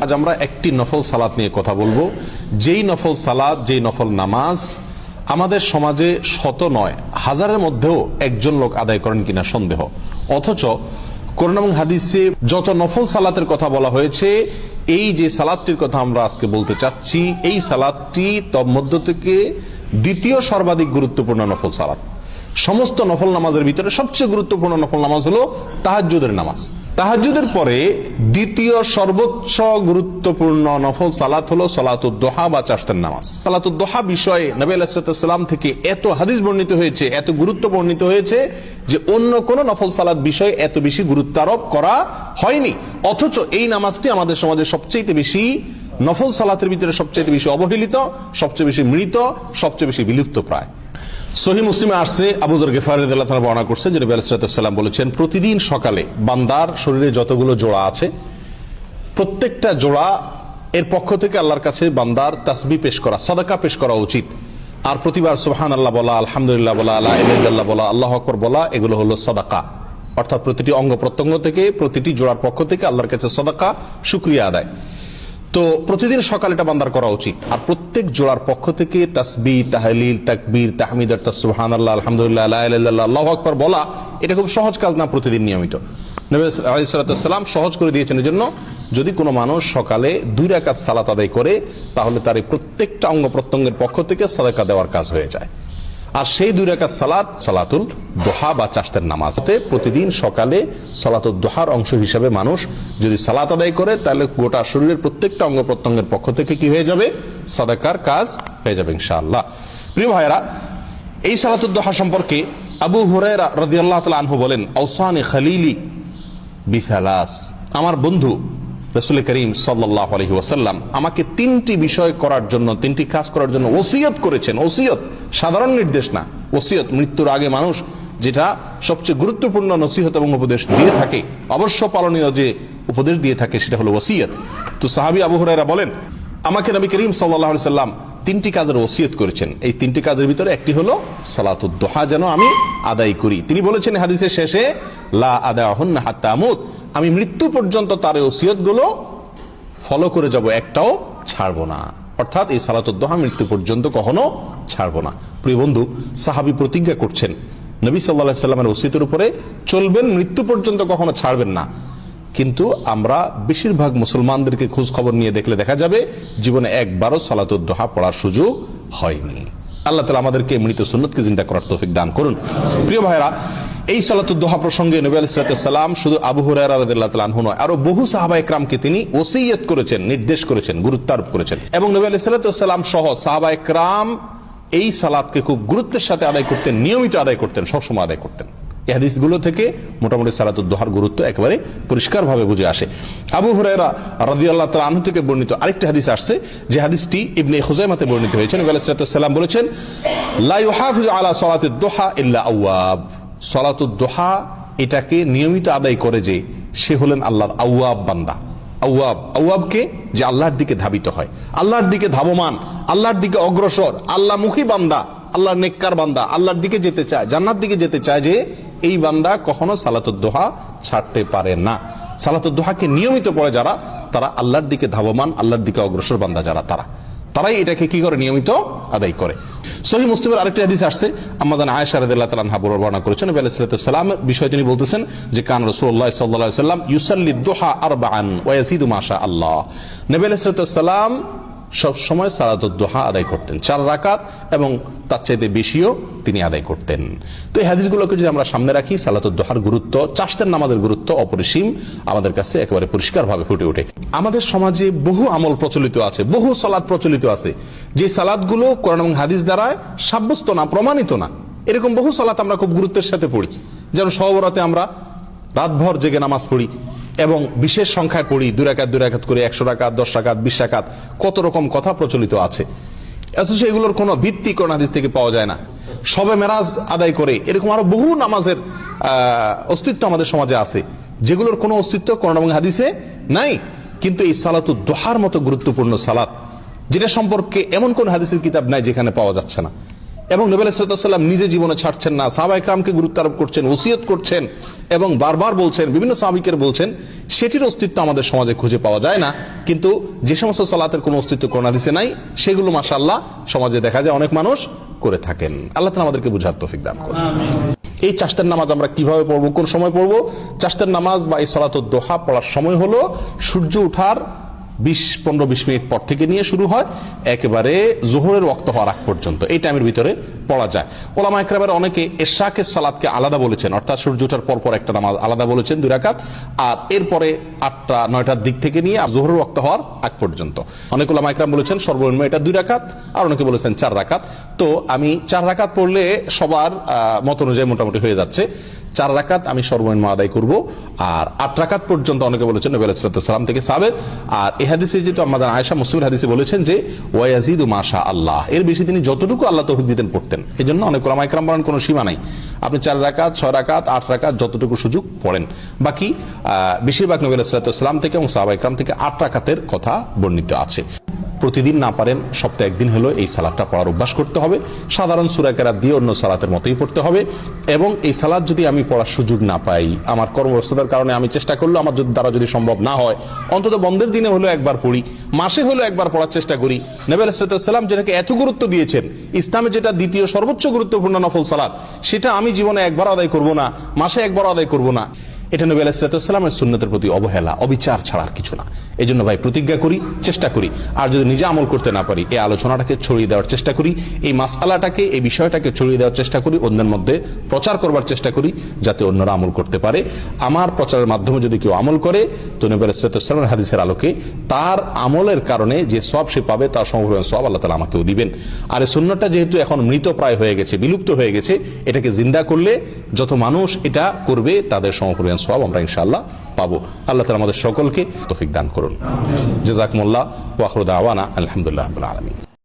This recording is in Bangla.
আজ আমরা একটি নফল সালাত নিয়ে কথা বলবো, যেই নফল সালাত, যেই নফল নামাজ আমাদের সমাজে শত নয় হাজারের মধ্যেও একজন লোক আদায় করেন কিনা সন্দেহ। অথচ কোরআন এবং হাদিসে যত নফল সালাতের কথা বলা হয়েছে, এই যে সালাতটির কথা আমরা আজকে বলতে চাচ্ছি, এই সালাতটি তন্মধ্য থেকে দ্বিতীয় সর্বাধিক গুরুত্বপূর্ণ নফল সালাত। সমস্ত নফল নামাজের ভিতরে সবচেয়ে গুরুত্বপূর্ণ নফল নামাজ হলো তাহাজ্জুদের নামাজ। তাহাজ্জুদের পরে দ্বিতীয় সর্বোচ্চ গুরুত্বপূর্ণ নফল সালাত হলো সালাতুদ দুহা বা চাশতের নামাজ। সালাতুদ দুহা বিষয়ে নবী আলাইহিস সালাম থেকে এত হাদিস বর্ণিত হয়েছে, এত গুরুত্ব বর্ণিত হয়েছে যে অন্য কোন নফল সালাত বিষয়ে এত বেশি গুরুত্ব আরোপ করা হয়নি। অথচ এই নামাজটি আমাদের সমাজে সবচেয়ে বেশি নফল সালাতের ভিতরে সবচেয়ে বেশি অবহেলিত, সবচেয়ে বেশি মৃত, সবচেয়ে বেশি বিলুপ্ত প্রায়। সহিহ মুসলিমে আসছে, আবু যর গিফারী রাদিয়াল্লাহু তাআলা বর্ণনা করছেন যে নবী আলাইহিস সালাম বলেছেন, প্রতিদিন সকালে বান্দার শরীরে যতগুলো জোড়া আছে প্রত্যেকটা জোড়া এর পক্ষ থেকে আল্লাহর কাছে বান্দার তাসবিহ পেশ করা, সাদাকা পেশ করা উচিত। আর প্রতিবার সুবহানাল্লাহ বলা, আলহামদুলিল্লাহ বলা, লা ইলাহা ইল্লাল্লাহ বলা, আল্লাহু আকবার বলা, এগুলো হলো সাদাকা। অর্থাৎ প্রতিটি অঙ্গ প্রত্যঙ্গ থেকে, প্রতিটি জোড়ার পক্ষ থেকে আল্লাহর কাছে সাদাকা, শুকরিয়া আদায়। তো প্রতিদিন সকালে এটা বান্দার করা উচিত। আর প্রত্যেক জোড়ার পক্ষ থেকে তাসবিহ, তাহলিল, তাকবীর, তাহমিদ, সুবহানাল্লাহ, আলহামদুলিল্লাহ, লা ইলাহা ইল্লাল্লাহ, আল্লাহু আকবার বলা, এটা খুব সহজ কাজ না প্রতিদিন নিয়মিত। নবী আলাইহিস সালাম সহজ করে দিয়েছেন এর জন্য, যদি কোনো মানুষ সকালে 2 রাকাত সালাত আদায় করে তাহলে তার প্রত্যেকটা অঙ্গ প্রত্যঙ্গের পক্ষ থেকে সাদাকা দেওয়ার কাজ হয়ে যায়। আর সেই 2 রাকাত সালাত সালাতুল দুহা বা চাশতের নামাজতে প্রতিদিন সকালে সালাতুল দুহার অংশ হিসাবে মানুষ যদি সালাত আদায় করে তাহলে গোটা শরীরের প্রত্যেকটা অঙ্গ প্রত্যঙ্গের পক্ষ থেকে কি হয়ে যাবে? সাদাকার কাজ হয়ে যাবে ইনশাআল্লাহ। প্রিয় ভাইরা, এই সালাতুল দুহা সম্পর্কে আবু হুরায়রা রাদিয়াল্লাহু তাআলা আনহু বলেন, আওসানি খালিলি বিসালাস, আমার বন্ধু রাসূল করিম সাল্লাল্লাহু আলাইহি ওয়াসাল্লাম আমাকে 3টি বিষয় করার জন্য, 3টি কাজ করার জন্য ওসিয়ত করেছেন। ওসিয়ত সাধারণ নির্দেশ না, ওসিয়ত মৃত্যুর আগে মানুষ যেটা সবচেয়ে গুরুত্বপূর্ণ নসিহত এবং উপদেশ দিয়ে থাকে, অবশ্য পালনীয় যে উপদেশ দিয়ে থাকে সেটা হলো ওসিয়ত। তো সাহাবী আবু হুরায়রা বলেন, আমাকে নবী করিম সাল্লাল্লাহু আলাইহি ওয়াসাল্লাম 3টি কাজের ওসিয়ত করেছেন। এই 3টি কাজের ভিতরে একটি হলো সালাতুদ দুহা যেন আমি আদায় করি। তিনি বলেছেন হাদিসের শেষে, লা আদাহুন্না হাত্তা আমুত, আমি মৃত্যু পর্যন্ত তার ওসিয়ত গুলো ফলো করে যাব, একটাও ছাড়বো না। অর্থাৎ এই সালাতুদ দুহা মৃত্যু পর্যন্ত কখনো ছাড়বো না। প্রিয় বন্ধু, সাহাবী প্রতিজ্ঞা করছেন নবী সাল্লাল্লাহু আলাইহি ওয়াসাল্লামের ওসিয়তের উপরে চলবেন, মৃত্যু পর্যন্ত কখনো ছাড়বেন না। কিন্তু আমরা বেশিরভাগ মুসলমানদেরকে খোঁজ খবর নিয়ে দেখলে দেখা যাবে জীবনে একবারও সালাতুদ দুহা পড়ার সুযোগ হয়নি। আল্লাহ তাআলা আমাদেরকে মৃত সুন্নতকে জিন্দা করার তৌফিক দান করুন। প্রিয় ভাইরা, এই সালাতুদ দুহা প্রসঙ্গে নবী আলাইহিস সালাম শুধু আবু হুরায়রা রাদিয়াল্লাহু তাআলা আনহু নয়, আরো বহু সাহাবায়ে কেরামকে তিনি ওসিয়ত করেছেন, নির্দেশ করেছেন, গুরুত্ব আরোপ করেছেন। এবং নবী আলাইহিস সালাম সহ সাহাবায়ে কেরাম এই সালাতকে খুব গুরুত্বের সাথে আদায় করতেন, নিয়মিত আদায় করতেন, সবসময় আদায় করতেন। এই হাদিসগুলো থেকে মোটামুটি সালাতুদ দুহার গুরুত্ব একেবারে পরিষ্কারভাবে বুঝে আসে। আবু হুরায়রা রাদিয়াল্লাহু তাআলা আনহু থেকে বর্ণিত আরেকটি হাদিস আসছে, যে হাদিসটি ইবনে খুজাইমাতে বর্ণিত হয়েছে। নবী আলাইহিস সালাম বলেছেন, লা ইউহাফিজু আলা সালাতিদ দুহা ইল্লা আওয়াব, সালাতুদ দুহা এটাকে নিয়মিত আদায় করে যে, সে হলেন আল্লাহর আওয়াব বান্দা। আওয়াব, আওয়াবকে যে আল্লাহর দিকে ধাবিত হয়, আল্লাহর দিকে ধাবমান, আল্লাহর দিকে অগ্রসর, আল্লাহমুখী বান্দা, আল্লাহর নেককার বান্দা, আল্লাহর দিকে যেতে চায়, জান্নাত দিকে যেতে চায়, যে এই বান্দা কখনো সালাতুদ দুহা ছাড়তে পারে না। সালাতুদ দুহাকে নিয়মিত পড়ে যারা, তারা আল্লাহর দিকে ধাবমান, আল্লাহর দিকে অগ্রসর বান্দা যারা, তারাই এটাকে কি করে? নিয়মিত আদায় করে। সহিহ মুসলিমের আরেকটি হাদিস আসছে, আম্মা জান আয়েশা রাদিয়াল্লাহু তাআলা আনহা বর্ণনা করেছেন, নবী আলাইহিস সালামের বিষয়ে তিনি বলতেছেন যে, কান রাসূলুল্লাহ সাল্লাল্লাহু আলাইহি ওয়াসাল্লাম ইউসাল্লি দুহা আরবাআন ওয়া ইয়াজিদু মা শা আল্লাহ, নবী আলাইহিস সালাম সব সময় সালাতুদ দুহা আদায় করতেন, 4 রাকাত এবং তার চাইতে বেশিও তিনি আদায় করতেন। তো এই হাদিসগুলোকে যদি আমরা সামনে রাখি, সালাতুদ দুহার গুরুত্ব, চাশতের নামাজের গুরুত্ব অপরিসীম আমাদের কাছে একেবারে পরিষ্কারভাবে ফুটে ওঠে। আমাদের সমাজে বহু আমল প্রচলিত আছে, বহু সালাত প্রচলিত আছে, যে সালাতগুলো কোরআন এবং হাদিস দ্বারা সাব্যস্ত না, প্রমাণিত না। এরকম বহু সালাত আমরা খুব গুরুত্বের সাথে পড়ি। যেমন সব রাতে আমরা রাতভর জেগে নামাজ পড়ি এবং বিশেষ সংখ্যায় পড়ি, 2 রাকাত 2 রাকাত করে, 100 রাকাত, 10 রাকাত, 20 রাকাত, কত রকম কথা প্রচলিত আছে। অথচ এগুলোর কোনো ভিত্তি কোরআন হাদিস থেকে পাওয়া যায় না। শবে মেরাজ আদায় করে, এরকম আরো বহু নামাজের অস্তিত্ব আমাদের সমাজে আছে, যেগুলোর কোনো অস্তিত্ব কোরআন এবং হাদিসে নাই। কিন্তু এই সালাতুদ দুহার মতো গুরুত্বপূর্ণ সালাত, যেটা সম্পর্কে এমন কোন হাদিসের কিতাব নাই যেখানে পাওয়া যাচ্ছে না, এবং নবী আলাইহিস সালাম নিজে জীবনে ছাড়ছেন না, সাহাবায়ে কেরামকে গুরুত্ব আরোপ করছেন, ওসিয়ত করছেন এবং বারবার বলছেন, বিভিন্ন সাহাবীকে বলছেন, সেটির অস্তিত্ব আমাদের সমাজে খুঁজে পাওয়া যায় না। কিন্তু যে সমস্ত সালাতের কোনো অস্তিত্ব কোরআন হাদিসে নাই, সেগুলো মাশাআল্লাহ সমাজে দেখা যায় অনেক মানুষ করে থাকেন। আল্লাহ তাআলা আমাদেরকে বুঝার তৌফিক দান করুন। এই চাশতের নামাজ আমরা কিভাবে পড়বো, কোন সময় পড়বো? চাশতের নামাজ বা এই সালাতুদ দোহা পড়ার সময় হলো সূর্য ওঠার 15-20 মিনিট পর থেকে নিয়ে শুরু হয়, একেবারে যোহরের ওয়াক্ত হওয়ার আগ পর্যন্ত এই টাইমের ভিতরে পড়া যায়। ওলামা ইকরামের অনেকে এশাকে সালাতকে আলাদা বলেছেন, অর্থাৎ সূর্য ওঠার পর একটা নামাজ আলাদা বলেছেন 2 রাকাত, আর এরপরে 8টা-9টার দিক থেকে নিয়ে যোহরের ওয়াক্ত হওয়ার আগ পর্যন্ত। অনেক ওলামা ইকরাম বলেছেন সর্বনিম্ন এটা 2 রাকাত, আর অনেকে বলেছেন 4 রাকাত। তো আমি 4 রাকাত পড়লে সবার মত অনুযায়ী মোটামুটি হয়ে যাচ্ছে। 4 রাকাত আমি সর্বনিম্ন আদায় করব, আর 8 রাকাত পর্যন্ত অনেকে বলেছেন নবী আলাইহিস সালাম থেকে সাবেত। আর এই হাদিসে যেহেতু আমাদের আয়েশা মুসলিম হাদিসে বলেছেন যে ওয়ায়াজিদু মাশা আল্লাহ, এর বেশি তিনি যতটুকু আল্লাহ তৌফিক দিতেন পড়তেন। এই জন্য অনেক ওলামা ইকরাম বলেন কোনো সীমা নাই, আপনি 4 রাকাত, 6 রাকাত, 8 রাকাত যতটুকু সুযোগ পড়েন। বাকি বেশিরভাগ নবী আলাইহিস সালাম থেকে এবং সাহাবায়ে কেরাম থেকে 8 রাকাতের কথা বর্ণিত আছে। প্রতিদিন না পারেন সপ্তাহে একদিন হলো এই সালাতটা পড়ার অভ্যাস করতে হবে। সাধারণ সূরা কেরাত দিয়ে অন্য সালাতের মতোই পড়তে হবে। এবং এই সালাত যদি আমি পড়ার সুযোগ না পাই, আমার কর্মব্যস্ততার কারণে আমি চেষ্টা করলেও আমার দ্বারা যদি সম্ভব না হয়, অন্তত বন্ধের দিনে হলো একবার পড়ি, মাসে হলো একবার পড়ার চেষ্টা করি। নবী আলাইহিস সালাম যেটাকে এত গুরুত্ব দিয়েছেন, ইসলামে যেটা দ্বিতীয় সর্বোচ্চ গুরুত্বপূর্ণ নফল সালাত, সেটা আমি জীবনে একবার আদায় করব না, মাসে একবার আদায় করব না, এটা নবী আলাইহিস সালামের সুন্নতের প্রতি অবহেলা, অবিচার ছাড়া আর কিছু না। এই জন্য ভাই প্রতিজ্ঞা করি, চেষ্টা করি, আর যদি নিজে আমল করতে না পারি, এই আলোচনাটাকে ছড়িয়ে দেওয়ার চেষ্টা করি, এই মাসআলাটাকে, এই বিষয়টাকে ছড়িয়ে দেওয়ার চেষ্টা করি, অন্যের মধ্যে প্রচার করবার চেষ্টা করি, যাতে অন্যরা আমল করতে পারে। আমার প্রচারের মাধ্যমে যদি কেউ আমল করে, তো নবী আলাইহিস সালামের হাদিসের আলোকে তার আমলের কারণে যে সওয়াব সে পাবে, তার সমপরিমাণ সওয়াব আল্লাহ তাআলা আমাকেও দিবেন। আর এই সুন্নাতটা যেহেতু এখন মৃত প্রায় হয়ে গেছে, বিলুপ্ত হয়ে গেছে, এটাকে জিন্দা করলে যত মানুষ এটা করবে, তাদের সমপরিমাণ সওয়াব আমরা ইনশাআল্লাহ পাবো। আল্লাহ তাআলা আমাদের সকলকে তৌফিক দান করুন। জাযাকুমুল্লাহ ওয়া আখিরু দাওয়ানা আলহামদুলিল্লাহি রাব্বিল আলামিন।